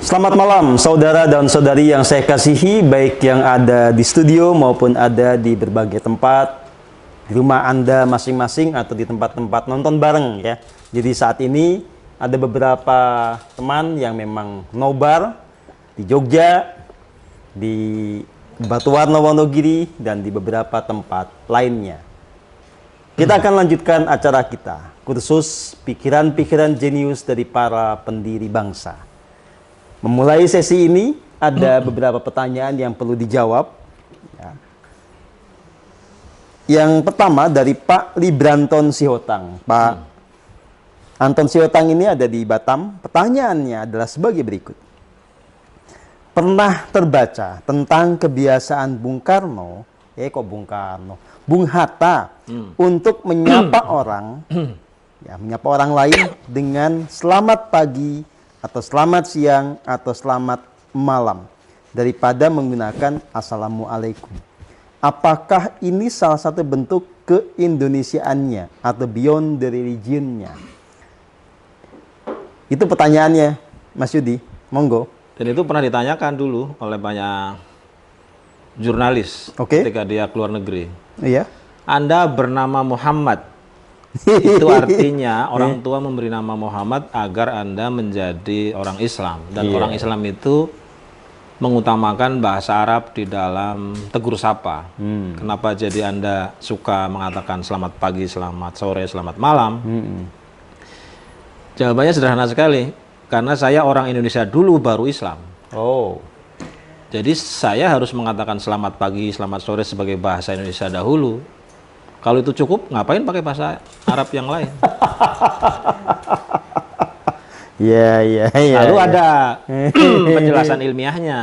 Selamat malam saudara dan saudari yang saya kasihi, baik yang ada di studio maupun ada di berbagai tempat, di rumah Anda masing-masing atau di tempat-tempat nonton bareng ya. Jadi saat ini ada beberapa teman yang memang nobar di Jogja, di Batuwarna Wonogiri, dan di beberapa tempat lainnya. Kita akan lanjutkan acara kita, kursus pikiran-pikiran jenius dari para pendiri bangsa. Memulai sesi ini, ada beberapa pertanyaan yang perlu dijawab. Ya. Yang pertama dari Pak Libranton Sihotang. Pak Anton Sihotang ini ada di Batam. Pertanyaannya adalah sebagai berikut. Pernah terbaca tentang kebiasaan Bung Karno, Bung Hatta, untuk menyapa orang, menyapa orang lain dengan selamat pagi, atau selamat siang, atau selamat malam, daripada menggunakan Assalamualaikum. Apakah ini salah satu bentuk keindonesiaannya atau beyond the religion-nya? Itu pertanyaannya, Mas Yudi. Monggo. Dan itu pernah ditanyakan dulu oleh banyak jurnalis ketika dia keluar negeri. Iya. Anda bernama Muhammad. Itu artinya orang tua memberi nama Muhammad agar Anda menjadi orang Islam. Dan orang Islam itu mengutamakan bahasa Arab di dalam tegur sapa. Kenapa jadi Anda suka mengatakan selamat pagi, selamat sore, selamat malam? Jawabannya sederhana sekali. Karena saya orang Indonesia dulu baru Islam. Jadi saya harus mengatakan selamat pagi, selamat sore sebagai bahasa Indonesia dahulu. Kalau itu cukup, ngapain pakai bahasa Arab yang lain? Lalu ada penjelasan ilmiahnya.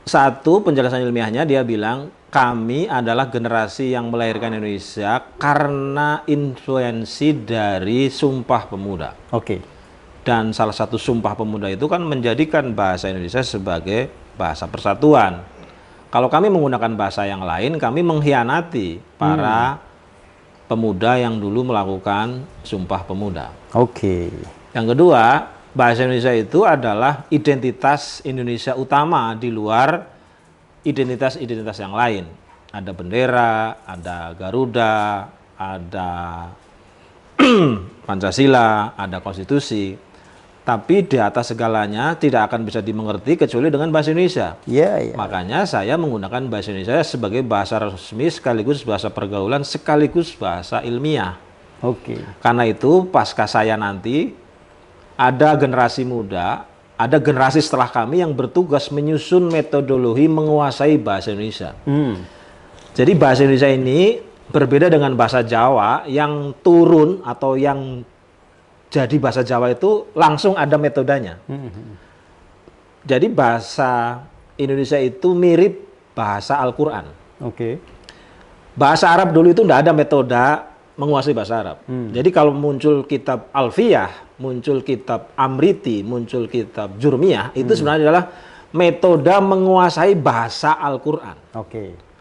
Satu, penjelasan ilmiahnya dia bilang, kami adalah generasi yang melahirkan Indonesia karena influensi dari Sumpah Pemuda. Dan salah satu Sumpah Pemuda itu kan menjadikan bahasa Indonesia sebagai bahasa persatuan. Kalau kami menggunakan bahasa yang lain, kami mengkhianati para pemuda yang dulu melakukan Sumpah Pemuda. Yang kedua, bahasa Indonesia itu adalah identitas Indonesia utama di luar identitas-identitas yang lain. Ada bendera, ada Garuda, ada Pancasila, ada konstitusi. Tapi di atas segalanya tidak akan bisa dimengerti kecuali dengan bahasa Indonesia. Makanya saya menggunakan bahasa Indonesia sebagai bahasa resmi sekaligus bahasa pergaulan sekaligus bahasa ilmiah. Karena itu pasca saya nanti ada generasi muda, ada generasi setelah kami yang bertugas menyusun metodologi menguasai bahasa Indonesia. Jadi bahasa Indonesia ini berbeda dengan bahasa Jawa yang turun atau yang jadi bahasa Jawa itu langsung ada metodenya. Jadi bahasa Indonesia itu mirip bahasa Al-Quran. Bahasa Arab dulu itu tidak ada metode menguasai bahasa Arab. Jadi kalau muncul kitab Alfiyah, muncul kitab Amriti, muncul kitab Jurmiyah, itu sebenarnya adalah metode menguasai bahasa Al-Quran.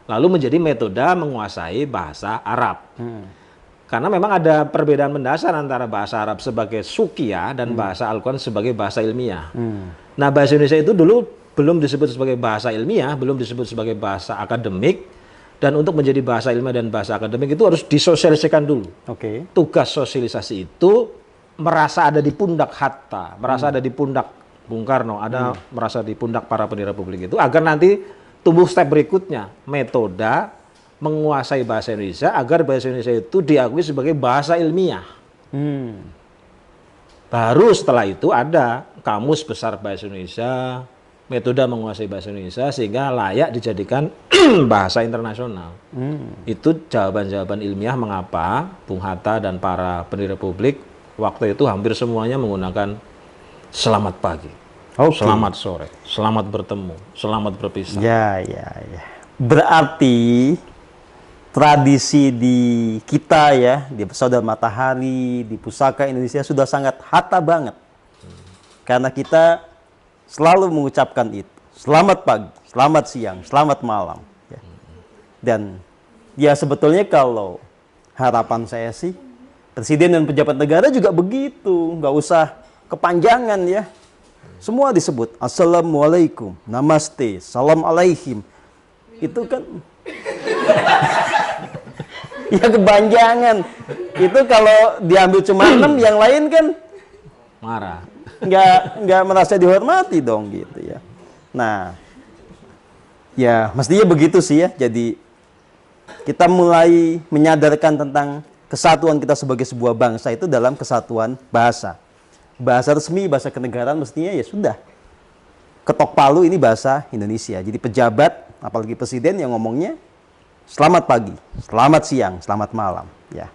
Lalu menjadi metode menguasai bahasa Arab. Karena memang ada perbedaan mendasar antara bahasa Arab sebagai sukia dan bahasa Al-Quran sebagai bahasa ilmiah. Nah, bahasa Indonesia itu dulu belum disebut sebagai bahasa ilmiah, belum disebut sebagai bahasa akademik, dan untuk menjadi bahasa ilmiah dan bahasa akademik itu harus disosialisasikan dulu. Tugas sosialisasi itu merasa ada di pundak Hatta, merasa ada di pundak Bung Karno, ada merasa di pundak para pendiri Republik itu, agar nanti tumbuh step berikutnya, metode menguasai bahasa Indonesia agar bahasa Indonesia itu diakui sebagai bahasa ilmiah. Baru setelah itu ada kamus besar bahasa Indonesia, metode menguasai bahasa Indonesia sehingga layak dijadikan bahasa internasional. Itu jawaban-jawaban ilmiah mengapa Bung Hatta dan para pendiri Republik waktu itu hampir semuanya menggunakan selamat pagi, selamat sore, selamat bertemu, selamat berpisah. Berarti tradisi di kita ya, di Pesawat Matahari, di Pusaka Indonesia sudah sangat Hatta banget. Karena kita selalu mengucapkan itu. Selamat pagi, selamat siang, selamat malam. Dan ya sebetulnya kalau harapan saya sih, presiden dan pejabat negara juga begitu. Nggak usah kepanjangan ya. Semua disebut. Assalamualaikum, namaste, salam alaihim. Itu kan ya kepanjangan. Itu kalau diambil cuma 6, yang lain kan Marah. nggak merasa dihormati dong gitu ya. Nah, ya mestinya begitu sih ya. Jadi kita mulai menyadarkan tentang kesatuan kita sebagai sebuah bangsa itu dalam kesatuan bahasa. Bahasa resmi, bahasa kenegaraan mestinya ya sudah. Ketok palu ini bahasa Indonesia. Jadi pejabat, apalagi presiden yang ngomongnya selamat pagi, selamat siang, selamat malam, ya.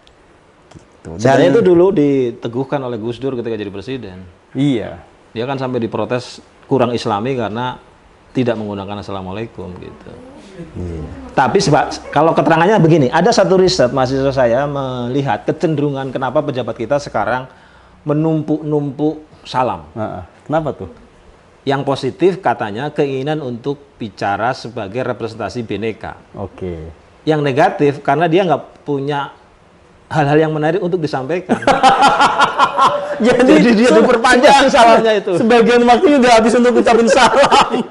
Gitu. Sebenarnya itu dulu diteguhkan oleh Gus Dur ketika jadi presiden. Iya. Dia kan sampai diprotes kurang Islami karena tidak menggunakan assalamualaikum gitu. Iya. Tapi kalau keterangannya begini, ada satu riset mahasiswa saya melihat kecenderungan kenapa pejabat kita sekarang menumpuk-numpuk salam. Kenapa tuh? Yang positif katanya keinginan untuk bicara sebagai representasi Bhinneka. Oke. Yang negatif karena dia nggak punya hal-hal yang menarik untuk disampaikan. Jadi dia diperpanjang salamnya itu. Sebagian waktunya udah habis untuk ucapin salam.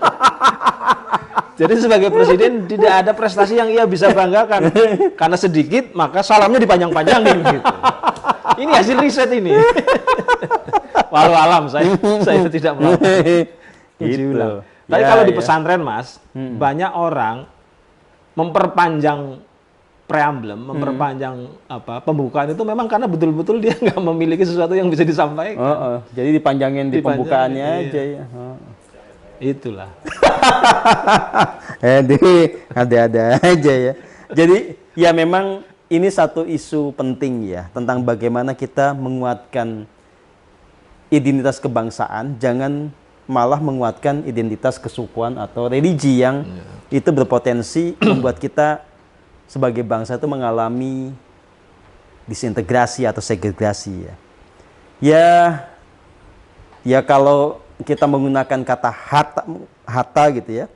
Jadi sebagai presiden tidak ada prestasi yang ia bisa banggakan. Karena sedikit maka salamnya dipanjang-panjangin gitu. Ini hasil riset ini. Walau alam saya tidak melakukan. Gitu. Tapi Ya, kalau di ya. pesantren Mas, banyak orang memperpanjang preamblem, memperpanjang pembukaan itu memang karena betul-betul dia nggak memiliki sesuatu yang bisa disampaikan. Jadi dipanjangin di pembukaannya iya. aja ya. Itulah. Ada-ada aja ya. Jadi ya memang ini satu isu penting ya tentang bagaimana kita menguatkan identitas kebangsaan, jangan malah menguatkan identitas kesukuan atau religi yang itu berpotensi membuat kita sebagai bangsa itu mengalami disintegrasi atau segregasi ya. Ya kalau kita menggunakan kata hata gitu ya.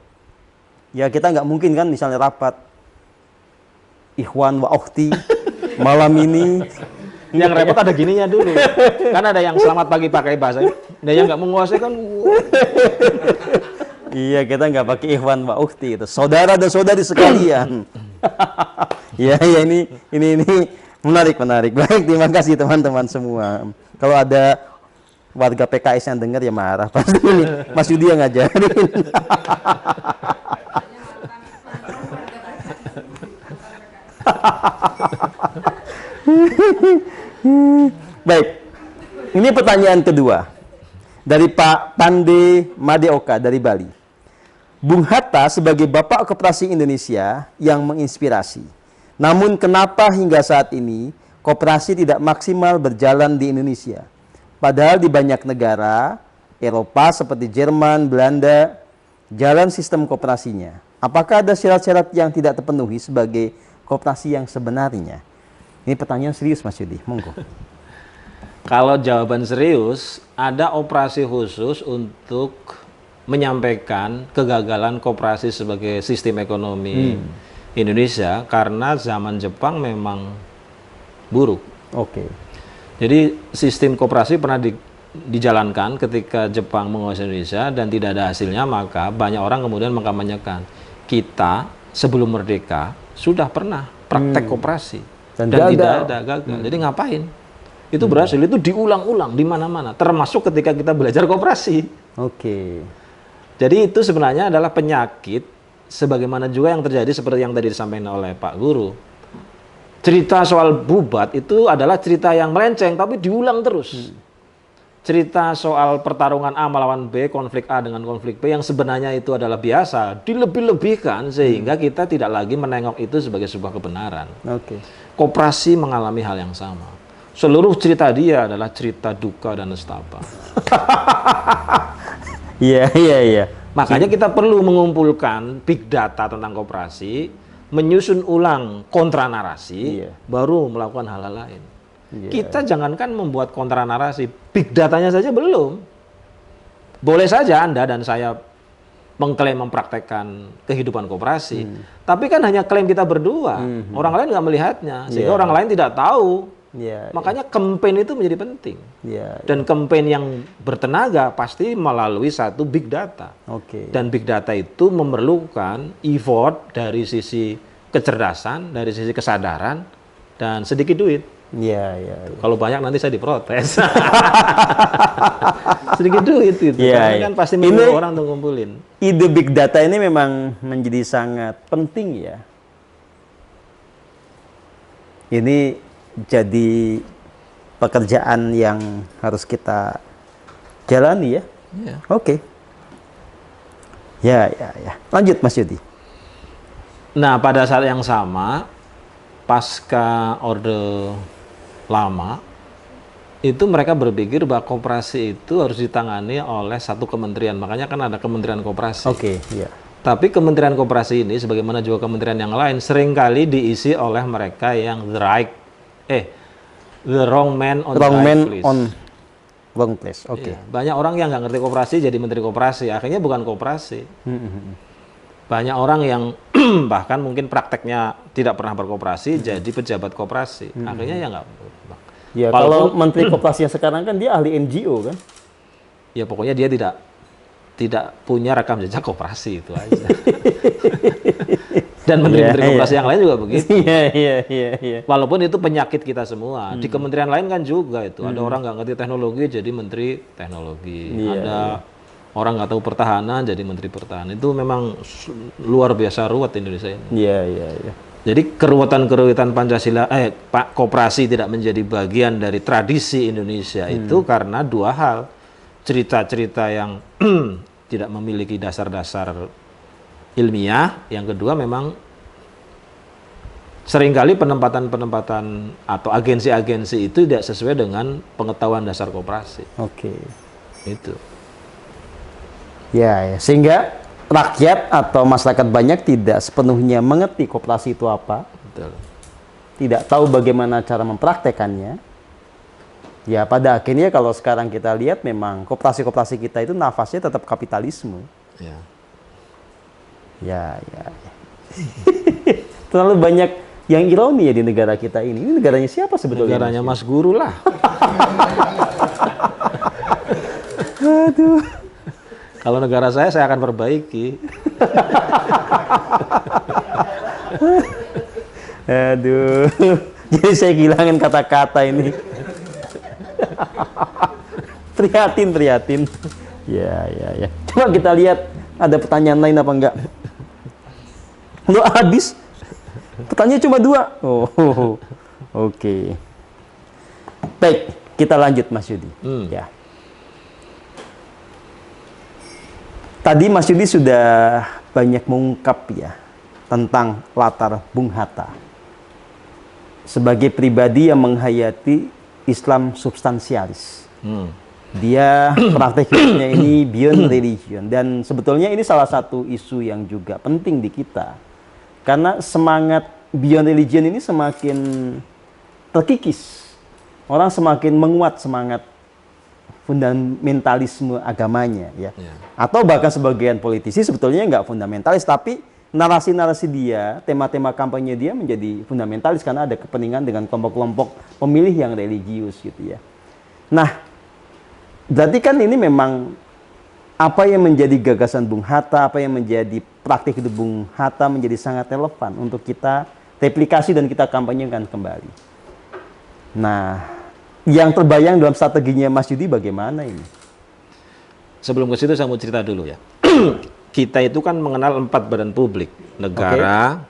Ya kita nggak mungkin kan misalnya rapat ikhwan wa ukhti malam ini. Yang repot ada gininya dulu. Kan ada yang selamat pagi pakai bahasa. Nah yang nggak menguasai kan. Iya, kita nggak pakai ikhwan wa ukhti itu. Saudara dan saudari sekalian. Ya ini menarik. Baik, terima kasih teman-teman semua. Kalau ada warga PKS yang dengar ya marah pasti ini Mas Yudi yang ngajarin. Baik, ini pertanyaan kedua dari Pak Pande Madeoka dari Bali. Bung Hatta sebagai Bapak Koperasi Indonesia yang menginspirasi. Namun kenapa hingga saat ini koperasi tidak maksimal berjalan di Indonesia? Padahal di banyak negara Eropa seperti Jerman, Belanda, jalan sistem koperasinya. Apakah ada syarat-syarat yang tidak terpenuhi sebagai koperasi yang sebenarnya? Ini pertanyaan serius Mas Yudi, monggo. Kalau jawaban serius, ada operasi khusus untuk menyampaikan kegagalan koperasi sebagai sistem ekonomi Indonesia karena zaman Jepang memang buruk. Oke. Jadi sistem koperasi pernah dijalankan ketika Jepang menguasai Indonesia dan tidak ada hasilnya, maka banyak orang kemudian mengkampanyekan kita sebelum merdeka sudah pernah praktek koperasi dan tidak ada gagal. Jadi ngapain? Itu berhasil, itu diulang-ulang di mana-mana, termasuk ketika kita belajar koperasi. Oke. Jadi itu sebenarnya adalah penyakit, sebagaimana juga yang terjadi seperti yang tadi disampaikan oleh Pak Guru. Cerita soal bubat itu adalah cerita yang melenceng, tapi diulang terus. Cerita soal pertarungan A melawan B, konflik A dengan konflik B, yang sebenarnya itu adalah biasa, dilebih-lebihkan sehingga kita tidak lagi menengok itu sebagai sebuah kebenaran. Oke. Koperasi mengalami hal yang sama. Seluruh cerita dia adalah cerita duka dan nestapa. Iya. Makanya kita perlu mengumpulkan big data tentang koperasi, menyusun ulang kontra narasi, baru melakukan hal-hal lain. Kita jangankan membuat kontra narasi, big datanya saja belum. Boleh saja Anda dan saya mengklaim mempraktekkan kehidupan koperasi, tapi kan hanya klaim kita berdua. Orang lain nggak melihatnya, sehingga orang lain tidak tahu Ya, Makanya campaign itu menjadi penting. ya, Dan campaign yang bertenaga pasti melalui satu big data. oke. Dan big data itu memerlukan effort dari sisi kecerdasan, dari sisi kesadaran, dan sedikit duit. Ya, ya, ya. Kalau banyak nanti saya diprotes. Sedikit duit itu. Ya, Karena ya. kan pasti Ini- menyuruh orang untuk ngumpulin. Ide big data ini memang menjadi sangat penting ya. Ini jadi pekerjaan yang harus kita jalani ya. Ya. Oke. Ya, ya, ya. Lanjut Mas Yudi. Nah, pada saat yang sama, pasca Orde Lama, itu mereka berpikir bahwa koperasi itu harus ditangani oleh satu kementerian. Makanya kan ada Kementerian Koperasi. Oke, ya. Tapi Kementerian Koperasi ini, sebagaimana juga kementerian yang lain, seringkali diisi oleh mereka yang the wrong man on Wrong the right man place. on wrong place. Oke. Iya, banyak orang yang nggak ngerti koperasi jadi menteri koperasi, akhirnya bukan koperasi. Banyak orang yang bahkan mungkin prakteknya tidak pernah berkoperasi jadi pejabat koperasi, akhirnya ya nggak. Ya, kalau Menteri Koperasi yang sekarang kan dia ahli NGO kan? Ya pokoknya dia tidak punya rekam jejak koperasi itu aja. Dan menteri-menteri Iya, koperasi iya. yang lain juga begitu. Iya, iya, iya, iya. Walaupun itu penyakit kita semua. Di kementerian lain kan juga itu. Ada orang nggak ngerti teknologi jadi menteri teknologi. Iya, Ada orang nggak tahu pertahanan jadi menteri pertahanan. Itu memang luar biasa ruwet Indonesia ini. Iya, iya, iya. Jadi keruwetan-keruwetan Pancasila, koperasi tidak menjadi bagian dari tradisi Indonesia itu karena dua hal. Cerita-cerita yang tidak memiliki dasar-dasar ilmiah. Yang kedua memang seringkali penempatan-penempatan atau agensi-agensi itu tidak sesuai dengan pengetahuan dasar koperasi. Oke. Itu. Ya, ya. Sehingga rakyat atau masyarakat banyak tidak sepenuhnya mengerti koperasi itu apa, Betul. tidak tahu bagaimana cara mempraktekannya. Ya, pada akhirnya kalau sekarang kita lihat memang koperasi-koperasi kita itu nafasnya tetap kapitalisme. Ya. Ya, ya. Ya. Terlalu banyak yang ironi ya di negara kita ini. Ini negaranya siapa sebetulnya? Negaranya Mas Guru lah. Aduh. Kalau negara saya akan perbaiki. Aduh. Jadi saya kehilangan kata-kata ini. Prihatin, prihatin. Ya, ya, ya. Coba kita lihat ada pertanyaan lain apa enggak. Lo habis. Pertanyaan cuma 2. Oh, oke. Baik, kita lanjut Mas Yudi. Ya. Tadi Mas Yudi sudah banyak mengungkap ya tentang latar Bung Hatta sebagai pribadi yang menghayati Islam substansialis. Dia praktek hidupnya ini beyond religion, dan sebetulnya ini salah satu isu yang juga penting di kita karena semangat beyond religion ini semakin terkikis, orang semakin menguat semangat fundamentalisme agamanya ya. Atau bahkan sebagian politisi sebetulnya nggak fundamentalis, tapi narasi-narasi dia, tema-tema kampanye dia menjadi fundamentalis karena ada kepentingan dengan kelompok-kelompok pemilih yang religius gitu ya. Nah, berarti kan ini memang apa yang menjadi gagasan Bung Hatta, apa yang menjadi praktik hidup Bung Hatta menjadi sangat relevan untuk kita replikasi dan kita kampanyekan kembali. Nah, yang terbayang dalam strateginya Mas Yudi bagaimana ini? Sebelum ke situ saya mau cerita dulu ya. Kita itu kan mengenal 4 badan publik. Negara,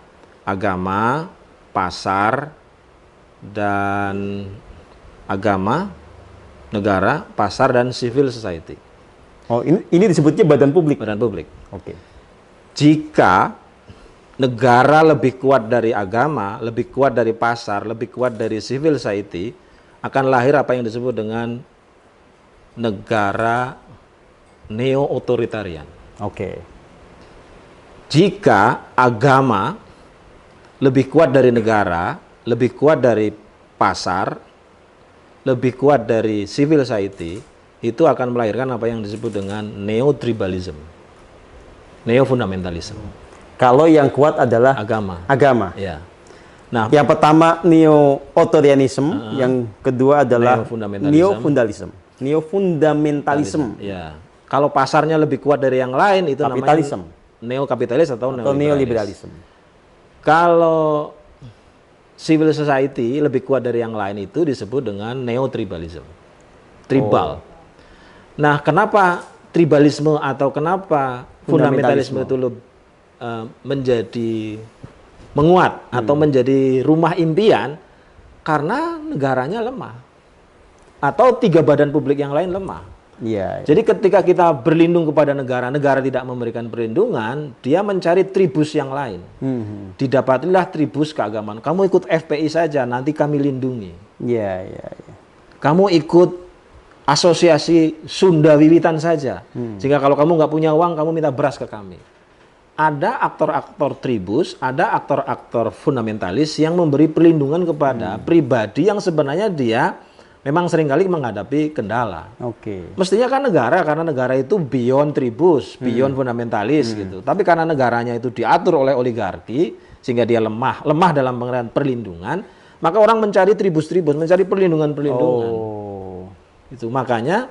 agama, pasar, dan agama, negara, pasar, dan civil society. Oh, ini disebutnya badan publik. Badan publik. Oke. Jika negara lebih kuat dari agama, lebih kuat dari pasar, lebih kuat dari civil society, akan lahir apa yang disebut dengan negara neo-otoritarian. Oke. Jika agama lebih kuat dari negara, lebih kuat dari pasar, lebih kuat dari civil society, itu akan melahirkan apa yang disebut dengan neo-tribalism, neo-fundamentalism. Kalau yang kuat adalah Agama. agama. Ya. Nah, Yang pertama neo-authoritarianism, yang kedua adalah Neo-fundamentalism. neo-fundamentalism. Ya. Kalau pasarnya lebih kuat dari yang lain itu Kapitalism. namanya neo-kapitalis atau Atau neoliberalisme. neoliberalism. Kalau civil society lebih kuat dari yang lain itu disebut dengan neo-tribalism. Tribal. Nah, kenapa tribalisme atau kenapa fundamentalisme itu menjadi menguat atau menjadi rumah impian? Karena negaranya lemah. Atau tiga badan publik yang lain lemah. Iya. Jadi ketika kita berlindung kepada negara, negara tidak memberikan perlindungan, dia mencari tribus yang lain. Didapatilah tribus keagamaan. Kamu ikut FPI saja, nanti kami lindungi. Iya, iya, iya. Kamu ikut asosiasi Sunda Wiwitan saja. Sehingga kalau kamu nggak punya uang, kamu minta beras ke kami. Ada aktor-aktor tribus, ada aktor-aktor fundamentalis yang memberi perlindungan kepada pribadi yang sebenarnya dia memang seringkali menghadapi kendala. Oke. Mestinya kan negara, karena negara itu beyond tribus, beyond fundamentalis gitu. Tapi karena negaranya itu diatur oleh oligarki, sehingga dia lemah dalam pengertian perlindungan, maka orang mencari tribus-tribus, mencari perlindungan-perlindungan. Oh. Itu makanya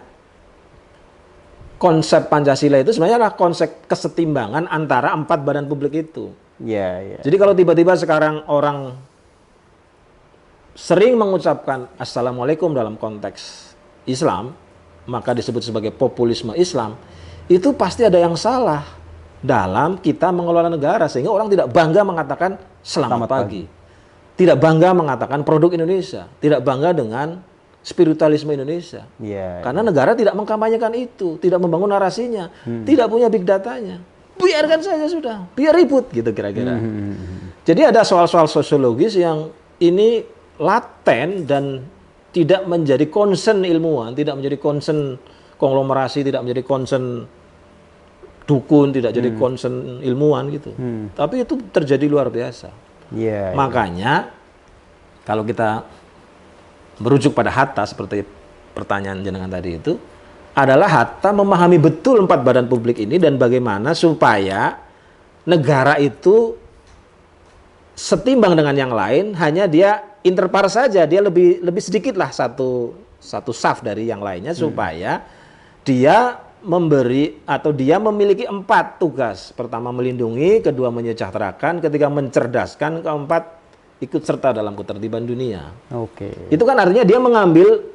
konsep Pancasila itu sebenarnya adalah konsep kesetimbangan antara empat badan publik itu. Iya, iya. Jadi kalau tiba-tiba sekarang orang sering mengucapkan Assalamualaikum dalam konteks Islam, maka disebut sebagai populisme Islam, itu pasti ada yang salah dalam kita mengelola negara, sehingga orang tidak bangga mengatakan selamat pagi. Tidak bangga mengatakan produk Indonesia, tidak bangga dengan spiritualisme Indonesia. Iya. Karena negara tidak mengkampanyekan itu, tidak membangun narasinya, tidak punya big datanya. Biarkan saja sudah, biar ribut gitu kira-kira. Jadi ada soal-soal sosiologis yang ini laten dan tidak menjadi concern ilmuwan, tidak menjadi concern konglomerasi, tidak menjadi concern dukun, tidak jadi concern ilmuwan gitu. Tapi itu terjadi luar biasa. Iya. Makanya kalau kita merujuk pada Hatta seperti pertanyaan jenengan tadi itu, adalah Hatta memahami betul empat badan publik ini dan bagaimana supaya negara itu setimbang dengan yang lain, hanya dia interpar saja, dia lebih sedikit lah satu saf dari yang lainnya supaya dia memberi atau dia memiliki empat tugas. Pertama melindungi, kedua menyejahterakan, ketiga mencerdaskan, keempat ikut serta dalam ketertiban dunia. Oke. Itu kan artinya dia mengambil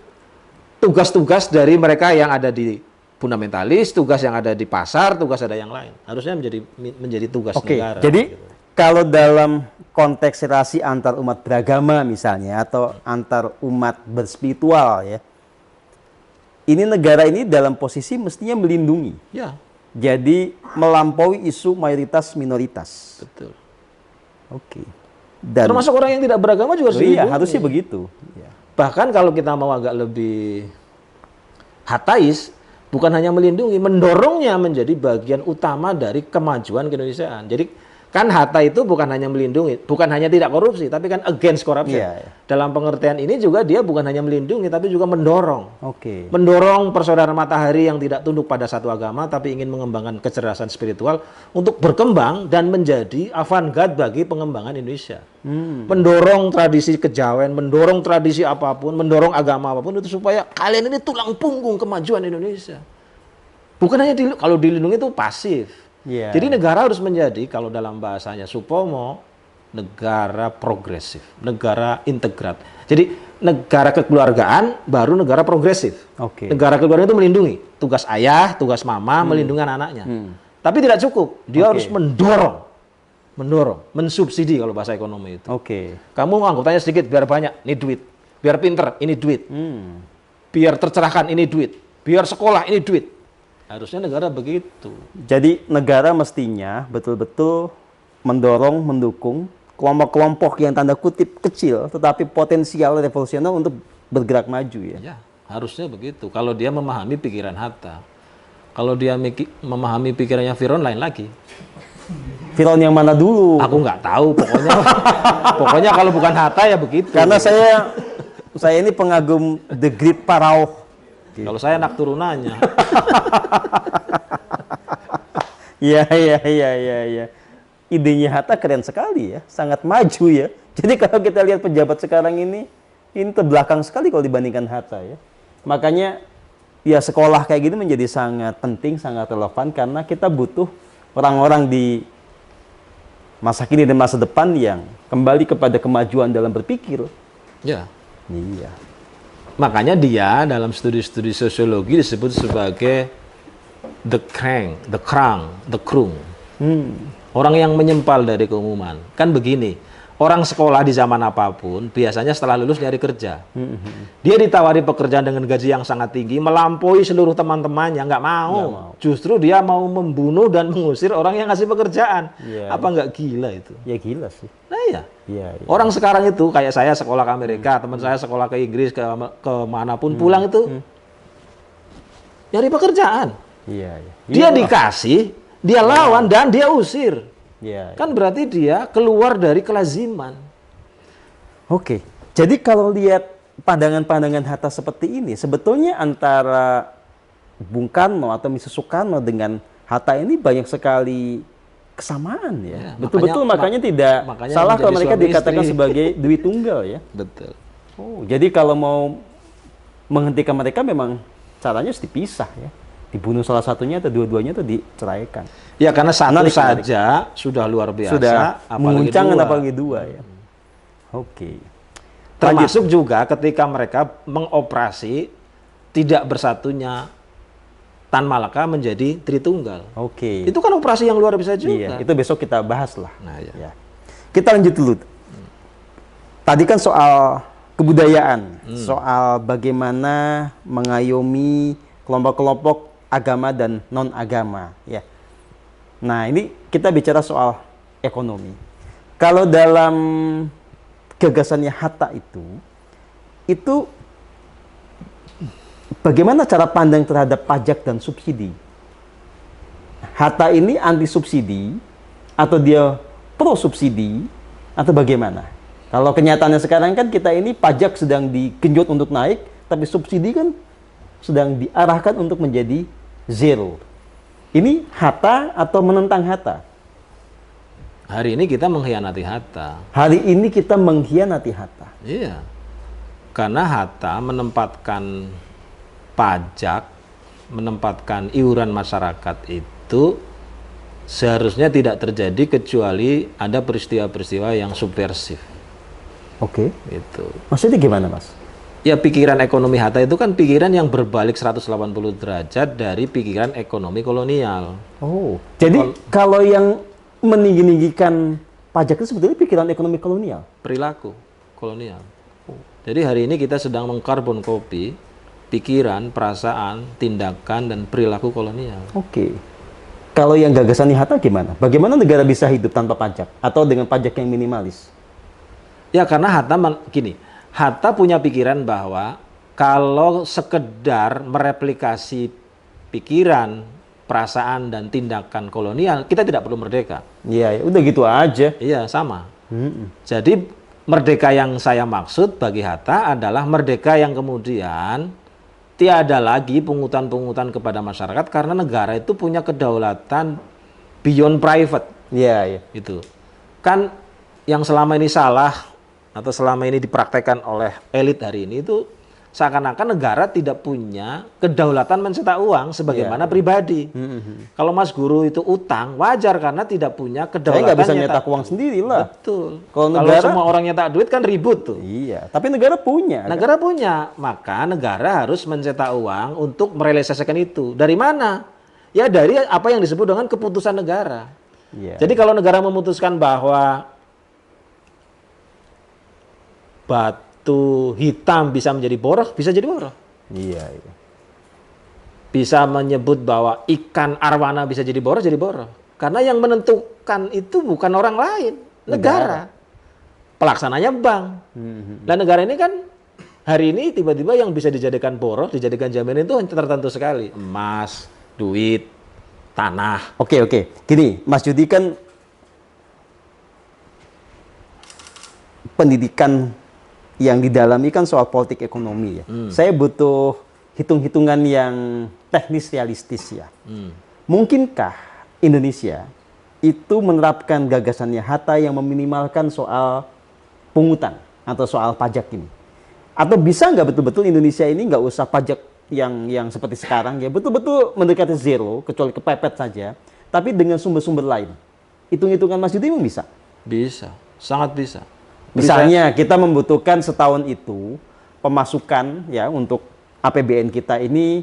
tugas-tugas dari mereka yang ada di fundamentalis, tugas yang ada di pasar, tugas ada yang lain. Harusnya menjadi tugas negara. Jadi gitu. kalau dalam konteks relasi antar umat beragama misalnya atau antar umat berspiritual ya, ini negara ini dalam posisi mestinya melindungi. Ya, Jadi melampaui isu mayoritas minoritas. betul. Oke. Dan Termasuk orang yang tidak beragama juga harus iya, dilindungi. harusnya begitu. Ya. Bahkan kalau kita mau agak lebih hatais, bukan hanya melindungi, mendorongnya menjadi bagian utama dari kemajuan keindonesiaan. Jadi kan Hatta itu bukan hanya melindungi, bukan hanya tidak korupsi, tapi kan against corruption. Iya, iya. Dalam pengertian ini juga dia bukan hanya melindungi, tapi juga mendorong. Oke. Mendorong persaudaraan matahari yang tidak tunduk pada satu agama, tapi ingin mengembangkan kecerdasan spiritual untuk berkembang dan menjadi avant-garde bagi pengembangan Indonesia. Mendorong tradisi kejawen, mendorong tradisi apapun, mendorong agama apapun itu supaya kalian ini tulang punggung kemajuan Indonesia. Bukan hanya kalau dilindungi itu pasif. Iya. Jadi negara harus menjadi, kalau dalam bahasanya Supomo, negara progresif, negara integrat. Jadi negara kekeluargaan baru negara progresif. Oke. Negara kekeluargaan itu melindungi. Tugas ayah, tugas mama, melindungi anak-anaknya. Tapi tidak cukup. Dia harus mendorong, mensubsidi kalau bahasa ekonomi itu. Oke. Kamu anggotanya sedikit, biar banyak, ini duit. Biar pinter, ini duit. Biar tercerahkan, ini duit. Biar sekolah, ini duit. Harusnya negara begitu. Jadi negara mestinya betul-betul mendorong, mendukung kelompok-kelompok yang tanda kutip kecil tetapi potensial revolusioner untuk bergerak maju ya. Ya, harusnya begitu. Kalau dia memahami pikiran Hatta. Kalau dia memahami pikirannya Firaun lain lagi. Firaun yang mana dulu? Aku nggak tahu, pokoknya kalau bukan Hatta ya begitu. Karena saya ini pengagum The Great Pharaoh. Kalau saya anak turunannya. Iya. Idenya Hatta keren sekali ya, sangat maju ya. Jadi kalau kita lihat pejabat sekarang ini terbelakang sekali kalau dibandingkan Hatta ya. Makanya ya sekolah kayak gini menjadi sangat penting, sangat relevan karena kita butuh orang-orang di masa kini dan masa depan yang kembali kepada kemajuan dalam berpikir. Ya. Iya. Makanya dia dalam studi-studi sosiologi disebut sebagai the krung. Orang yang menyempal dari keumuman. Kan begini, orang sekolah di zaman apapun biasanya setelah lulus nyari kerja. Dia ditawari pekerjaan dengan gaji yang sangat tinggi, melampaui seluruh teman-temannya, nggak mau. Justru dia mau membunuh dan mengusir orang yang ngasih pekerjaan. Apa nggak gila itu? Ya gila sih. Nah iya. Iya. Orang sekarang itu kayak saya sekolah ke Amerika, teman saya sekolah ke Inggris, ke manapun pulang itu nyari pekerjaan. Iya. Dia dikasih, dia lawan dan dia usir. Iya. Kan berarti dia keluar dari kelaziman. Oke. Jadi kalau lihat pandangan-pandangan Hatta seperti ini, sebetulnya antara Bung Karno atau Mr. Soekarno dengan Hatta ini banyak sekali kesamaan ya. Betul-betul makanya tidak salah kalau mereka dikatakan sebagai Dwi Tunggal ya. Betul. Oh, jadi kalau mau menghentikan mereka memang caranya harus dipisah ya. Dibunuh salah satunya atau dua-duanya itu diceraikan. Ya karena satu saja sudah luar biasa, sudah menguncang apalagi dua ya. Oke. Termasuk juga ketika mereka mengoperasi tidak bersatunya Tan Malaka menjadi Tritunggal. Oke. Itu kan operasi yang luar biasa juga. Iya, itu besok kita bahas lah. Nah, ya. Kita lanjut dulu. Tadi kan soal kebudayaan, soal bagaimana mengayomi kelompok-kelompok agama dan non-agama, ya. Nah, ini kita bicara soal ekonomi. Kalau dalam gagasannya Hatta itu bagaimana cara pandang terhadap pajak dan subsidi? Hatta ini anti subsidi atau dia pro subsidi atau bagaimana? Kalau kenyataannya sekarang kan kita ini pajak sedang digenjot untuk naik, tapi subsidi kan sedang diarahkan untuk menjadi zero. Ini Hatta atau menentang Hatta? Hari ini kita mengkhianati Hatta. Hari ini kita mengkhianati Hatta. Iya. Karena Hatta menempatkan pajak, menempatkan iuran masyarakat itu seharusnya tidak terjadi kecuali ada peristiwa-peristiwa yang subversif. Oke. Itu. Maksudnya gimana, Mas? Ya pikiran ekonomi Hatta itu kan pikiran yang berbalik 180 derajat dari pikiran ekonomi kolonial. Oh, jadi kalau yang meninggi-ninggikan pajak itu sebetulnya pikiran ekonomi kolonial? Perilaku kolonial. Jadi hari ini kita sedang mengkarbon copy pikiran, perasaan, tindakan, dan perilaku kolonial. Oke. Kalau yang gagasan Hatta gimana? Bagaimana negara bisa hidup tanpa pajak? Atau dengan pajak yang minimalis? Ya karena Hatta punya pikiran bahwa kalau sekedar mereplikasi pikiran, perasaan, dan tindakan kolonial, kita tidak perlu merdeka. Iya, udah gitu aja. Iya, sama. Jadi merdeka yang saya maksud bagi Hatta adalah merdeka yang kemudian tiada lagi pungutan-pungutan kepada masyarakat karena negara itu punya kedaulatan beyond private. Iya, iya. Itu. Kan yang selama ini salah atau selama ini dipraktekkan oleh elit hari ini itu seakan-akan negara tidak punya kedaulatan mencetak uang sebagaimana pribadi. Kalau Mas Guru itu utang, wajar karena tidak punya kedaulatan. Saya nggak bisa nyetak uang sendiri lah. Betul. Kalau semua orang nyetak duit kan ribut tuh. Iya, tapi negara punya. Negara punya, maka negara harus mencetak uang untuk merealisasikan itu. Dari mana? Ya dari apa yang disebut dengan keputusan negara. Iya. Jadi kalau negara memutuskan bahwa batu hitam bisa menjadi boroh, bisa jadi boroh. Iya, iya. Bisa menyebut bahwa ikan arwana bisa jadi boroh, jadi boroh. Karena yang menentukan itu bukan orang lain, negara. Pelaksananya bank. Dan negara ini kan hari ini tiba-tiba yang bisa dijadikan boroh, dijadikan jaminan itu tertentu sekali. Emas, duit, tanah. Oke. Gini, Mas Judi kan pendidikan yang didalami kan soal politik ekonomi ya. Saya butuh hitung-hitungan yang teknis realistis ya. Mungkinkah Indonesia itu menerapkan gagasannya Hatta yang meminimalkan soal pungutan atau soal pajak ini? Atau bisa nggak betul-betul Indonesia ini nggak usah pajak yang seperti sekarang ya, betul-betul mendekati zero, kecuali kepepet saja, tapi dengan sumber-sumber lain. Hitung-hitungan Mas Yudi memang bisa. Bisa, sangat bisa. Misalnya kita membutuhkan setahun itu pemasukan ya untuk APBN kita ini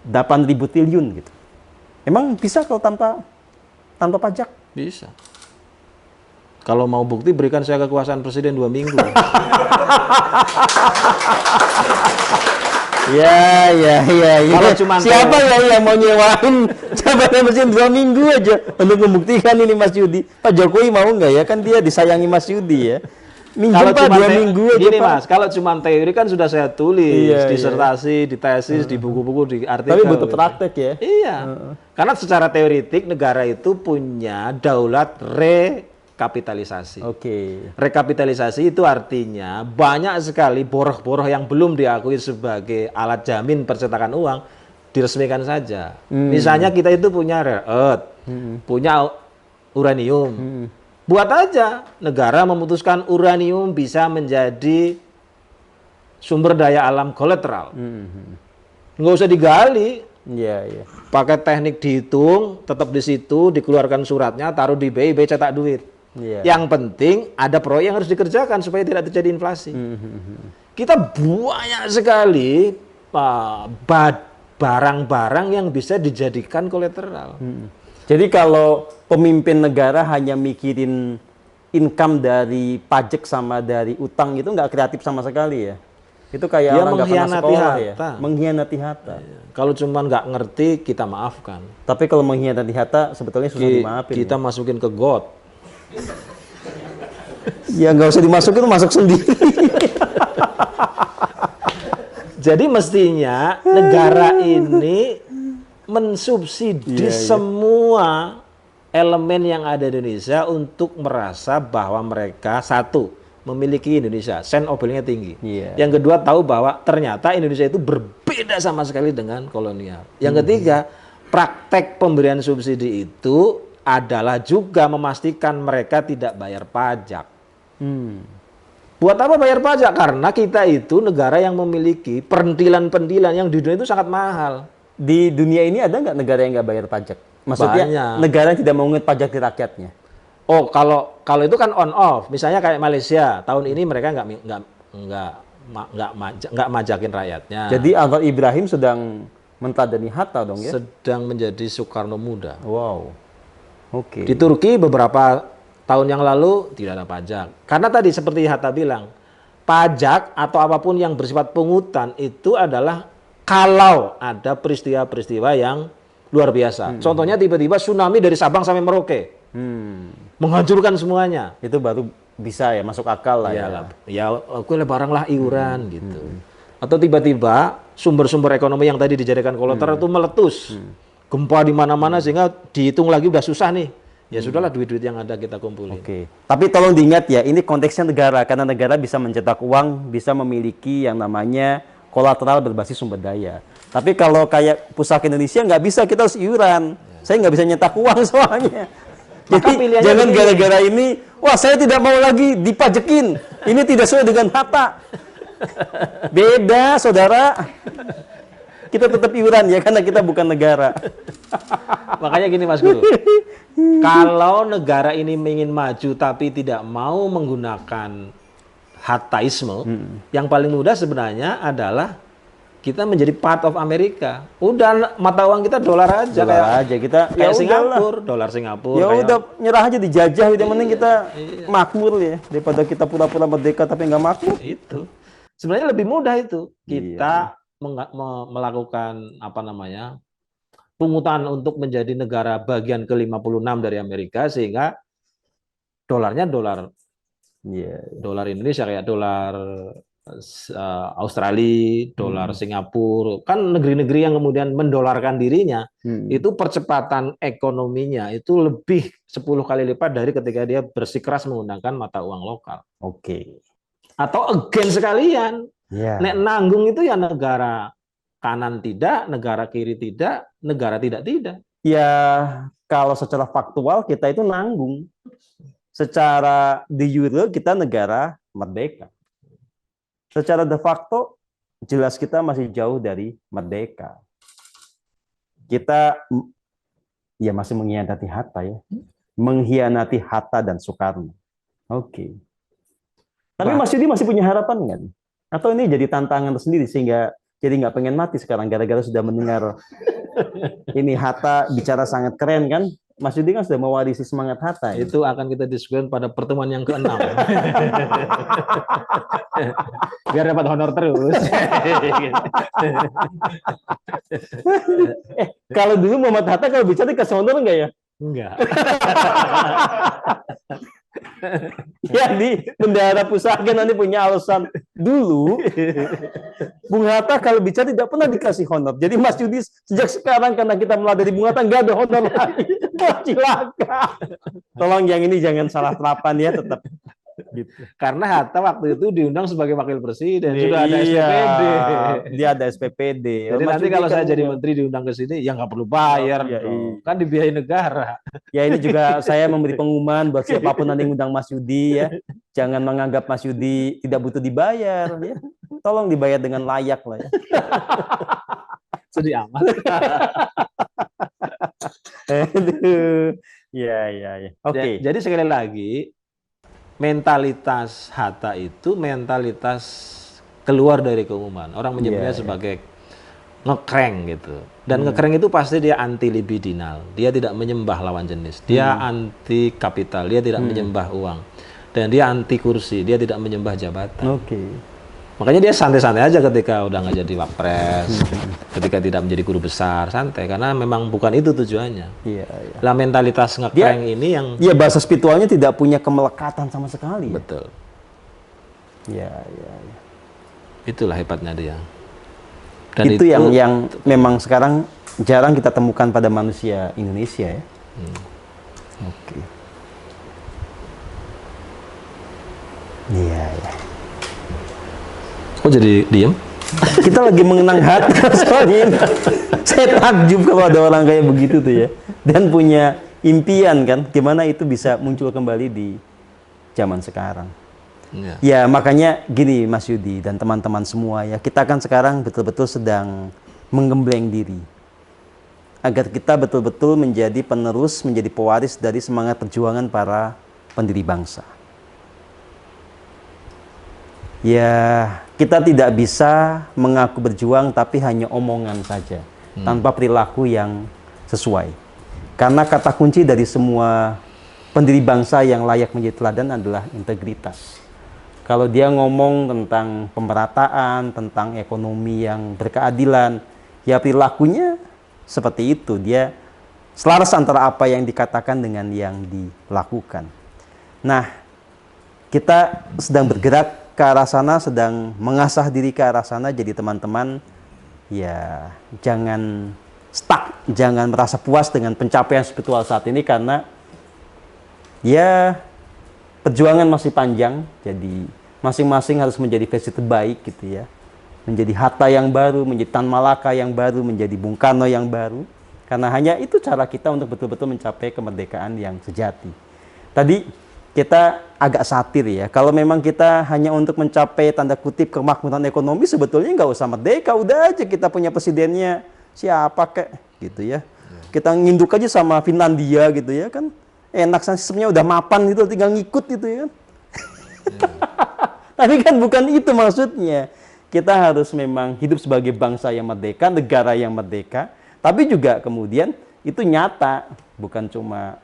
8.000 triliun gitu. Emang bisa kalau tanpa pajak? Bisa. Kalau mau bukti, berikan saya kekuasaan presiden 2 minggu. Ya. Kalau cuma siapa ya yang mau nyewain jabatan presiden 2 minggu aja untuk membuktikan ini Mas Yudi? Pak Jokowi mau nggak ya? Kan dia disayangi Mas Yudi ya. Kalau Pak cuma 2 minggu aja gini Pak. Mas, kalau cuma teori kan sudah saya tulis, Iya. disertasi, di tesis, di buku-buku, di artikel. Tapi butuh gitu. praktek ya. Iya. Karena secara teoritik negara itu punya daulat rekapitalisasi. Oke. Rekapitalisasi itu artinya banyak sekali boroh-boroh yang belum diakui sebagai alat jamin percetakan uang diresmikan saja. Misalnya kita itu punya rare earth, punya uranium. Buat aja negara memutuskan uranium bisa menjadi sumber daya alam kolateral. Nggak usah digali, Iya. pakai teknik dihitung, tetap di situ, dikeluarkan suratnya, taruh di BI, BI cetak duit. Iya. Yang penting ada proyek yang harus dikerjakan supaya tidak terjadi inflasi. Kita banyak sekali barang-barang yang bisa dijadikan kolateral. Jadi kalau pemimpin negara hanya mikirin income dari pajak sama dari utang itu nggak kreatif sama sekali ya? Itu kayak Dia orang nggak pernah mengkhianati sekolah ya? harta. Mengkhianati harta. Kalau cuma nggak ngerti, kita maafkan. Tapi kalau mengkhianati harta sebetulnya susah dimaafin. Kita masukin ke got. Ya nggak usah dimasukin, itu masuk sendiri. Jadi mestinya negara ini mensubsidi semua elemen yang ada di Indonesia untuk merasa bahwa mereka satu memiliki Indonesia, sense of belonging tinggi. Iya. Yang kedua tahu bahwa ternyata Indonesia itu berbeda sama sekali dengan kolonial. Yang ketiga, praktek pemberian subsidi itu adalah juga memastikan mereka tidak bayar pajak. Buat apa bayar pajak? Karena kita itu negara yang memiliki perintilan-perintilan yang di dunia itu sangat mahal. Di dunia ini ada nggak negara yang nggak bayar pajak? Maksudnya Banyak. negara yang tidak mengungut pajak di rakyatnya. Oh, kalau itu kan on off. Misalnya kayak Malaysia, tahun ini mereka nggak majakin rakyatnya. Jadi Anwar Ibrahim sedang mentadani hatta dong ya? Sedang menjadi Soekarno muda. Wow. Oke. Di Turki beberapa tahun yang lalu tidak ada pajak. Karena tadi seperti Hatta bilang, pajak atau apapun yang bersifat pungutan itu adalah kalau ada peristiwa-peristiwa yang luar biasa. Contohnya tiba-tiba tsunami dari Sabang sampai Merauke. Menghancurkan semuanya. Itu baru bisa ya masuk akal lah ya. Ya, aku barang lah iuran gitu. Atau tiba-tiba sumber-sumber ekonomi yang tadi dijadikan kolateral itu meletus. Gempa di mana-mana sehingga dihitung lagi udah susah nih. Ya sudahlah duit-duit yang ada kita kumpulin. Oke. Tapi tolong diingat ya, ini konteksnya negara karena negara bisa mencetak uang, bisa memiliki yang namanya kolateral berbasis sumber daya. Tapi kalau kayak pusaka Indonesia nggak bisa, kita harus iuran. Saya nggak bisa nyetak uang soalnya. Maka Jadi pilihannya jangan begini. gara-gara ini, wah saya tidak mau lagi dipajekin. Ini tidak sesuai dengan harta. Beda, saudara. Kita tetap iuran ya, karena kita bukan negara. Makanya gini Mas Guru, kalau negara ini ingin maju tapi tidak mau menggunakan hataisme, yang paling mudah sebenarnya adalah kita menjadi part of Amerika. Udah mata uang kita dolar aja, Dolar aja kita, kayak udahlah. Singapura, dolar Singapura. Ya kayak- udah nyerah aja dijajah gitu, yang penting kita makmur ya daripada kita pura-pura merdeka tapi nggak makmur. Itu sebenarnya lebih mudah itu kita melakukan apa namanya pungutan untuk menjadi negara bagian ke-56 dari Amerika sehingga dolarnya dolar Iya. Indonesia kayak dolar Australia, dolar Singapura, kan negeri-negeri yang kemudian mendolarkan dirinya itu percepatan ekonominya itu lebih 10 kali lipat dari ketika dia bersikeras menggunakan mata uang lokal. Oke. Atau again sekalian. Ya. Nek nanggung itu ya negara kanan tidak, negara kiri tidak, negara tidak. Ya kalau secara faktual kita itu nanggung. secara de jure kita negara merdeka. Secara de facto jelas kita masih jauh dari merdeka. Kita ya masih mengkhianati Hatta ya. Mengkhianati Hatta dan Soekarno. Oke. Tapi Mas Yudi masih punya harapan nggak? Atau ini jadi tantangan tersendiri sehingga jadi nggak pengen mati sekarang gara-gara sudah mendengar ini Hatta bicara sangat keren kan? Mas Yudi kan sudah mewarisi semangat Hatta. Ya? Itu akan kita diskusikan pada pertemuan yang ke-6. Biar dapat honor terus. Kalau dulu Muhammad Hatta kalau bicara dikasih honor enggak ya? Enggak. Ya di bendahara pusaka nanti punya alasan dulu Bung Hatta kalau bicara tidak pernah dikasih honor. Jadi Mas Yudi sejak sekarang karena kita meladeni Bung Hatta nggak ada honor lagi. Wah, cilaka. Tolong yang ini jangan salah terapan ya tetap. Gitu. Karena Hatta waktu itu diundang sebagai wakil presiden, sudah ada SPPD. Dia ada SPPD. Jadi nanti kalau saya jadi menteri diundang ke sini, ya nggak perlu bayar, kan dibiayai negara. Ya ini juga saya memberi pengumuman buat siapapun nanti ngundang Mas Yudi ya, jangan menganggap Mas Yudi tidak butuh dibayar ya. Tolong dibayar dengan layak lah ya. Sedih amat. Ya. Oke. Jadi sekali lagi, mentalitas Hatta itu mentalitas keluar dari keumuman. Orang menyebutnya sebagai ngekreng gitu. Dan ngekreng itu pasti dia anti libidinal. Dia tidak menyembah lawan jenis. Dia anti kapital. Dia tidak menyembah uang. Dan dia anti kursi. Dia tidak menyembah jabatan. Makanya dia santai-santai aja ketika udah nggak jadi wapres, ketika tidak menjadi guru besar, santai. Karena memang bukan itu tujuannya. Lah mentalitas ngekreng ini yang... Iya, bahasa spiritualnya tidak punya kemelekatan sama sekali. Betul. Iya. Itulah hebatnya dia. Dan itu yang memang sekarang jarang kita temukan pada manusia Indonesia ya. Oke. Iya. Kok jadi diem? Kita lagi mengenang Hatta soalnya. Saya takjub kalau ada orang kayak begitu tuh ya. Dan punya impian kan, gimana itu bisa muncul kembali di zaman sekarang. Ya makanya gini Mas Yudi dan teman-teman semua ya, kita kan sekarang betul-betul sedang menggembleng diri. Agar kita betul-betul menjadi penerus, menjadi pewaris dari semangat perjuangan para pendiri bangsa. Ya, kita tidak bisa mengaku berjuang tapi hanya omongan saja, tanpa perilaku yang sesuai. Karena kata kunci dari semua pendiri bangsa yang layak menjadi teladan adalah integritas. Kalau dia ngomong tentang pemerataan, tentang ekonomi yang berkeadilan, ya perilakunya seperti itu. Dia selaras antara apa yang dikatakan dengan yang dilakukan. Nah, kita sedang bergerak ke arah sana, sedang mengasah diri ke arah sana. Jadi teman-teman ya jangan stuck, jangan merasa puas dengan pencapaian spiritual saat ini karena ya perjuangan masih panjang. Jadi masing-masing harus menjadi versi terbaik gitu ya. Menjadi Hatta yang baru, menjadi Tan Malaka yang baru, menjadi Bung Karno yang baru. Karena hanya itu cara kita untuk betul-betul mencapai kemerdekaan yang sejati. Tadi kita agak satir ya, kalau memang kita hanya untuk mencapai tanda kutip kemakmuran ekonomi, sebetulnya nggak usah merdeka, udah aja kita punya presidennya siapa kek gitu ya. Kita nginduk aja sama Finlandia gitu ya kan, enak, sistemnya udah mapan gitu, tinggal ngikut gitu ya kan. Tapi kan bukan itu maksudnya. Kita harus memang hidup sebagai bangsa yang merdeka, negara yang merdeka, tapi juga kemudian itu nyata, bukan cuma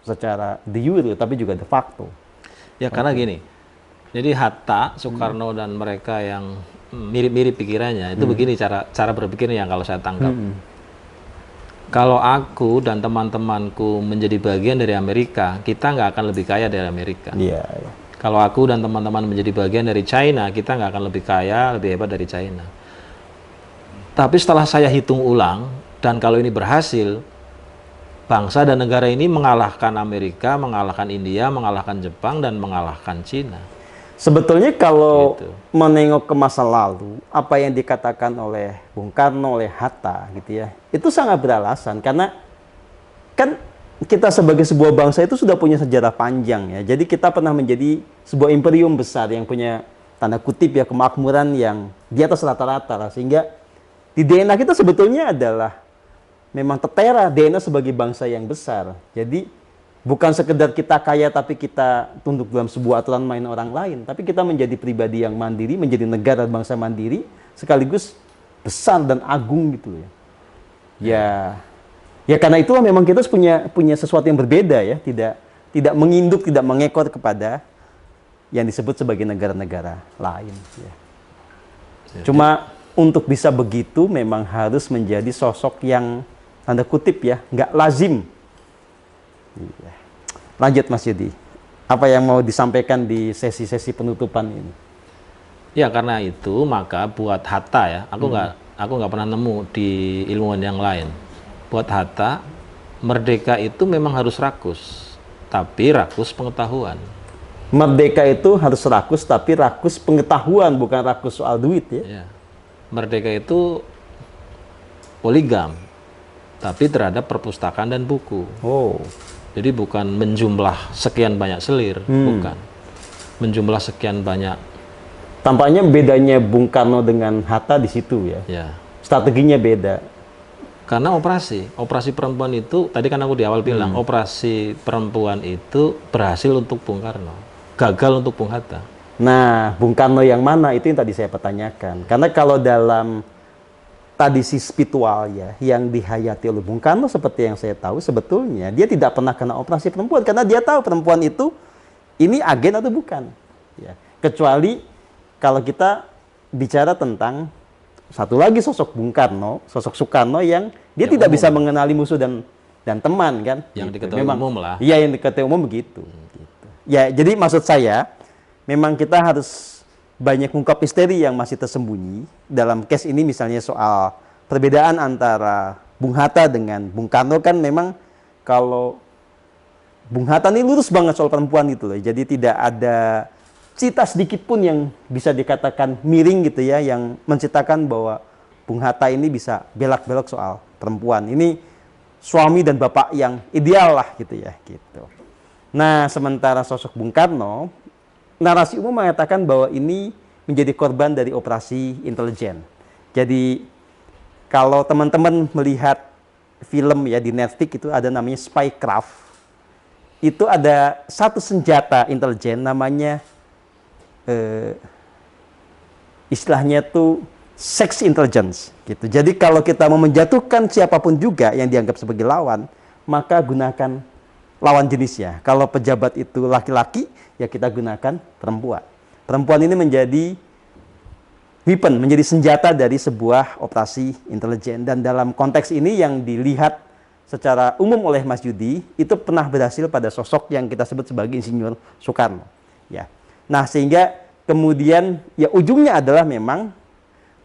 secara de jure tapi juga de facto. Ya karena gini, jadi Hatta, Soekarno dan mereka yang mirip-mirip pikirannya itu begini cara berpikirnya yang kalau saya tangkap. Kalau aku dan teman-temanku menjadi bagian dari Amerika, kita nggak akan lebih kaya dari Amerika. Kalau aku dan teman-teman menjadi bagian dari China, kita nggak akan lebih kaya, lebih hebat dari China. Tapi setelah saya hitung ulang dan kalau ini berhasil, bangsa dan negara ini mengalahkan Amerika, mengalahkan India, mengalahkan Jepang, dan mengalahkan Cina. Sebetulnya kalau menengok ke masa lalu, apa yang dikatakan oleh Bung Karno, oleh Hatta gitu ya, itu sangat beralasan. Karena kan kita sebagai sebuah bangsa itu sudah punya sejarah panjang ya. Jadi kita pernah menjadi sebuah imperium besar yang punya tanda kutip ya kemakmuran yang di atas rata-rata lah. Sehingga di DNA kita sebetulnya adalah memang tertera DNA sebagai bangsa yang besar. Jadi bukan sekedar kita kaya tapi kita tunduk dalam sebuah aturan main orang lain. Tapi kita menjadi pribadi yang mandiri, menjadi negara bangsa mandiri sekaligus besar dan agung gitu ya. Ya karena itulah memang kita punya sesuatu yang berbeda ya, tidak menginduk, tidak mengekor kepada yang disebut sebagai negara-negara lain. Ya. Cuma untuk bisa begitu memang harus menjadi sosok yang tanda kutip ya, nggak lazim. Ya. Lanjut Mas Yudi, apa yang mau disampaikan di sesi-sesi penutupan ini? Ya karena itu maka buat Hatta ya, aku nggak pernah nemu di ilmuwan yang lain. Buat Hatta, merdeka itu memang harus rakus, tapi rakus pengetahuan. Merdeka itu harus rakus, tapi rakus pengetahuan, bukan rakus soal duit ya. Ya. Merdeka itu poligam, tapi terhadap perpustakaan dan buku. Oh, Jadi bukan menjumlah sekian banyak selir, bukan. Menjumlah sekian banyak. tampaknya bedanya Bung Karno dengan Hatta di situ ya. Ya. Strateginya beda. Karena operasi perempuan itu, tadi kan aku di awal bilang, operasi perempuan itu berhasil untuk Bung Karno, gagal untuk Bung Hatta. Nah, Bung Karno yang mana itu yang tadi saya pertanyakan. Karena kalau dalam tradisi spiritual ya, yang dihayati oleh Bung Karno seperti yang saya tahu, sebetulnya dia tidak pernah kena operasi perempuan karena dia tahu perempuan itu ini agen atau bukan. Ya. Kecuali kalau kita bicara tentang satu lagi sosok Bung Karno, sosok Soekarno yang dia tidak bisa mengenali musuh dan teman kan. Yang gitu. diketahui umum lah. Iya, yang diketahui umum begitu. Gitu. Ya, jadi maksud saya memang kita harus banyak ungkap misteri yang masih tersembunyi. Dalam case ini misalnya soal perbedaan antara Bung Hatta dengan Bung Karno kan memang kalau Bung Hatta ini lurus banget soal perempuan gitu loh. Jadi tidak ada cita sedikit pun yang bisa dikatakan miring gitu ya, yang menceritakan bahwa Bung Hatta ini bisa belak-belok soal perempuan. Ini suami dan bapak yang ideal lah gitu ya. Gitu. Nah, sementara sosok Bung Karno, narasi umum mengatakan bahwa ini menjadi korban dari operasi intelijen. Jadi kalau teman-teman melihat film ya di Netflix itu ada namanya Spycraft. Itu ada satu senjata intelijen namanya istilahnya tuh sex intelligence gitu. Jadi kalau kita mau menjatuhkan siapapun juga yang dianggap sebagai lawan, maka gunakan lawan jenisnya. Kalau pejabat itu laki-laki, ya kita gunakan perempuan. Perempuan ini menjadi weapon, menjadi senjata dari sebuah operasi intelijen. Dan dalam konteks ini yang dilihat secara umum oleh Mas Yudi, itu pernah berhasil pada sosok yang kita sebut sebagai Insinyur Soekarno. Ya. Nah, sehingga kemudian ya ujungnya adalah memang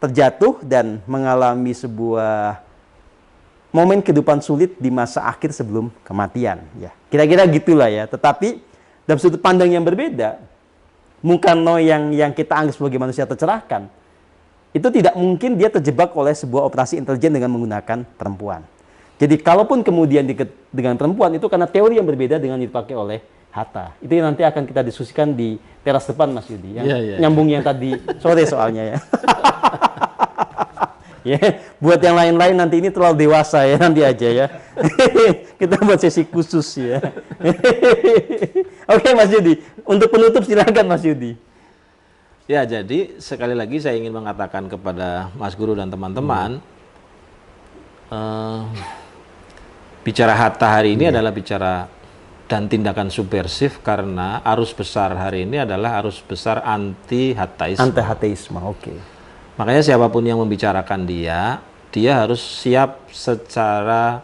terjatuh dan mengalami sebuah momen kehidupan sulit di masa akhir sebelum kematian. Ya, kira-kira gitulah ya. Tetapi dalam sudut pandang yang berbeda, Bung Karno yang kita anggap sebagai manusia tercerahkan, itu tidak mungkin dia terjebak oleh sebuah operasi intelijen dengan menggunakan perempuan. Jadi kalaupun kemudian dengan perempuan itu karena teori yang berbeda dengan yang dipakai oleh Hatta. Itu yang nanti akan kita diskusikan di teras depan Mas Yudi. Yang nyambung yang tadi sore soalnya ya. Ya, buat yang lain-lain nanti ini terlalu dewasa ya, nanti aja ya. Kita buat sesi khusus ya. Oke Mas Yudi, untuk penutup silakan Mas Yudi. Ya, jadi sekali lagi saya ingin mengatakan kepada Mas Guru dan teman-teman, bicara Hatta hari ini adalah bicara dan tindakan subversif karena arus besar hari ini adalah arus besar anti-Hattaisme. Anti-Hattaisme, oke. Makanya siapapun yang membicarakan dia harus siap secara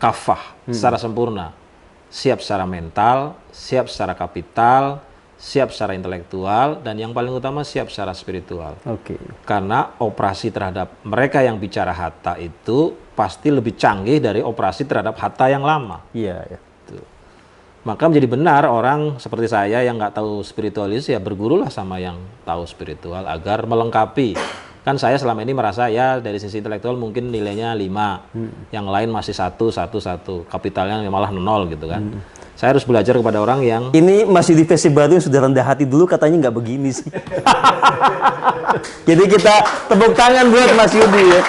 kafah, secara sempurna. Siap secara mental, siap secara kapital, siap secara intelektual, dan yang paling utama siap secara spiritual. Oke. Karena operasi terhadap mereka yang bicara Hatta itu pasti lebih canggih dari operasi terhadap Hatta yang lama. Iya, ya. Maka menjadi benar orang seperti saya yang nggak tahu spiritualis ya bergurulah sama yang tahu spiritual agar melengkapi. Kan saya selama ini merasa ya dari sisi intelektual mungkin nilainya 5, yang lain masih 1, 1, 1, kapitalnya malah 0 gitu kan. Saya harus belajar kepada orang yang Ini masih di versi baru yang sudah rendah hati, dulu katanya nggak begini sih. Jadi kita tepuk tangan buat Mas Yudi ya.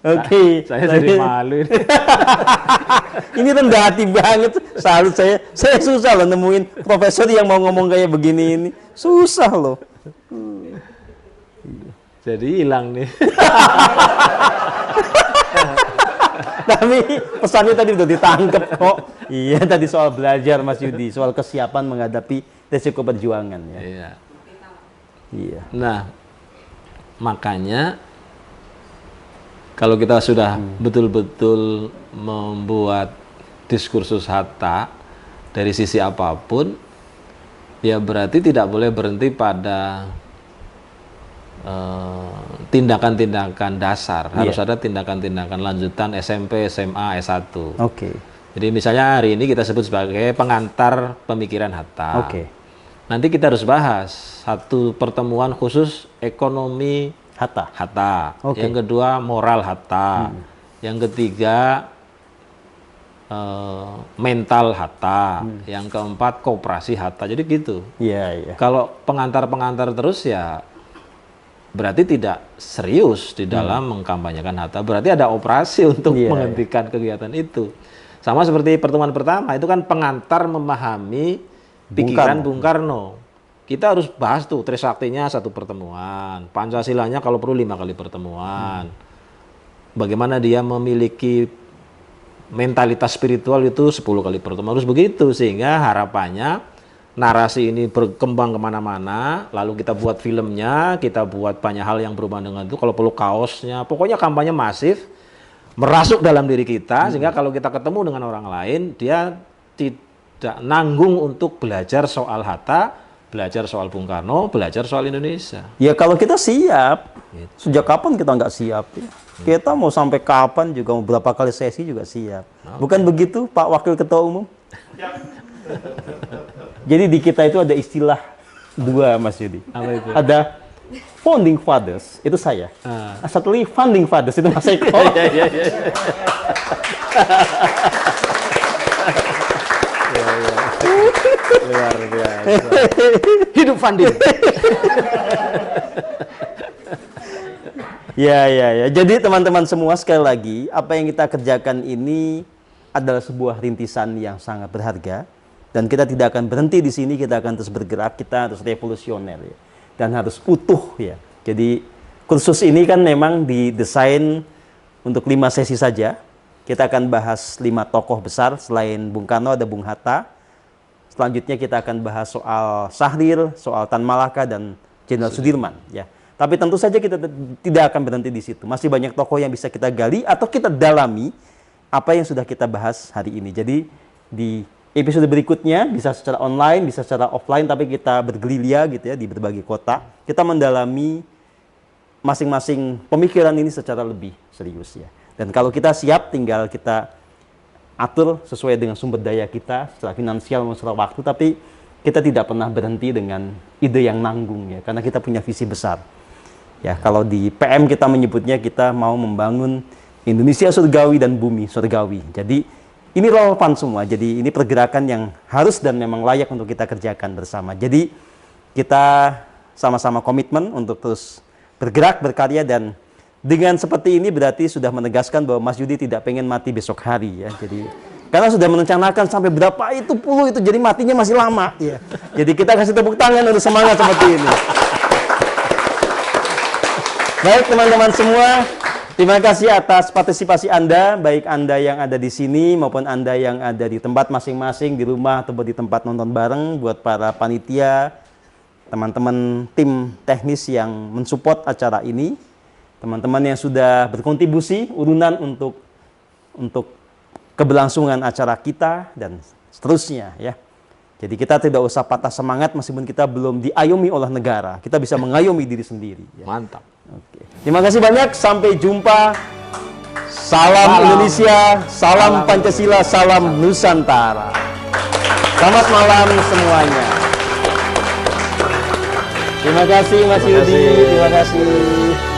Oke. saya jadi malu. Ini rendah hati banget. Salut saya susah loh nemuin profesor yang mau ngomong kayak begini ini. Susah loh. Jadi hilang nih. Tapi pesannya tadi udah ditangkep kok. Iya, tadi soal belajar Mas Yudi, soal kesiapan menghadapi resiko perjuangan ya. Iya. Iya. Nah, makanya kalau kita sudah betul-betul membuat diskursus Hatta dari sisi apapun, ya berarti tidak boleh berhenti pada tindakan-tindakan dasar. Harus ada tindakan-tindakan lanjutan SMP, SMA, S1. Oke. Jadi misalnya hari ini kita sebut sebagai pengantar pemikiran Hatta. Oke. Nanti kita harus bahas satu pertemuan khusus ekonomi Hatta. Oke. Yang kedua moral Hatta. Yang ketiga mental Hatta. Yang keempat kooperasi Hatta. Jadi gitu. Iya. Kalau pengantar-pengantar terus ya berarti tidak serius di dalam mengkampanyekan Hatta. Berarti ada operasi untuk menghentikan kegiatan itu. Sama seperti pertemuan pertama, itu kan pengantar memahami pikiran Bung Karno. Kita harus bahas tuh Trisaktinya satu pertemuan, Pancasilanya kalau perlu 5 kali pertemuan. Bagaimana dia memiliki mentalitas spiritual itu 10 kali pertemuan. Harus begitu, sehingga harapannya narasi ini berkembang kemana-mana, lalu kita buat filmnya, kita buat banyak hal yang berhubungan dengan itu, kalau perlu kaosnya, pokoknya kampanye masif, merasuk dalam diri kita, sehingga kalau kita ketemu dengan orang lain, dia tidak nanggung untuk belajar soal Hatta, belajar soal Bung Karno, belajar soal Indonesia. Ya kalau kita siap, sejak kapan kita nggak siap? Ya? Kita mau sampai kapan juga, mau berapa kali sesi juga siap. Bukan begitu Pak Wakil Ketua Umum? Jadi di kita itu ada istilah 2 Mas Yudi. Apa itu? Ada founding fathers, itu saya. Satu lagi funding fathers, itu Mas Eko. Luar biasa. Hidup funding. Ya. Jadi teman-teman semua, sekali lagi, apa yang kita kerjakan ini adalah sebuah rintisan yang sangat berharga. Dan kita tidak akan berhenti di sini, kita akan terus bergerak, kita harus revolusioner ya. Dan harus utuh ya. Jadi kursus ini kan memang didesain untuk 5 sesi saja. Kita akan bahas 5 tokoh besar, selain Bung Karno ada Bung Hatta. Selanjutnya kita akan bahas soal Syahrir, soal Tan Malaka dan Jenderal Sudirman ya. Tapi tentu saja kita tidak akan berhenti di situ. Masih banyak tokoh yang bisa kita gali atau kita dalami apa yang sudah kita bahas hari ini. Jadi di episode berikutnya bisa secara online, bisa secara offline, tapi kita bergerilya gitu ya di berbagai kota. Kita mendalami masing-masing pemikiran ini secara lebih serius ya. Dan kalau kita siap, tinggal kita atur sesuai dengan sumber daya kita, secara finansial maupun secara waktu, tapi kita tidak pernah berhenti dengan ide yang nanggung ya, karena kita punya visi besar. Ya, kalau di PM kita menyebutnya kita mau membangun Indonesia surgawi dan bumi surgawi. Jadi ini relevan semua, jadi ini pergerakan yang harus dan memang layak untuk kita kerjakan bersama. Jadi kita sama-sama komitmen untuk terus bergerak, berkarya, dan dengan seperti ini berarti sudah menegaskan bahwa Mas Yudi tidak pengen mati besok hari ya. Jadi karena sudah merencanakan sampai berapa itu puluh itu, jadi matinya masih lama ya. Jadi kita kasih tepuk tangan untuk semangat seperti ini. Baik teman-teman semua, terima kasih atas partisipasi Anda, baik Anda yang ada di sini maupun Anda yang ada di tempat masing-masing, di rumah atau di tempat nonton bareng. Buat para panitia, teman-teman tim teknis yang mensupport acara ini, teman-teman yang sudah berkontribusi urunan untuk keberlangsungan acara kita dan seterusnya ya. Jadi kita tidak usah patah semangat meskipun kita belum diayomi oleh negara. Kita bisa mengayomi diri sendiri. Ya. Mantap. Oke. Terima kasih banyak. Sampai jumpa. Salam Indonesia, salam Pancasila, salam Nusantara. Selamat malam semuanya. Terima kasih Mas Terima Yudi. kasih. Terima kasih.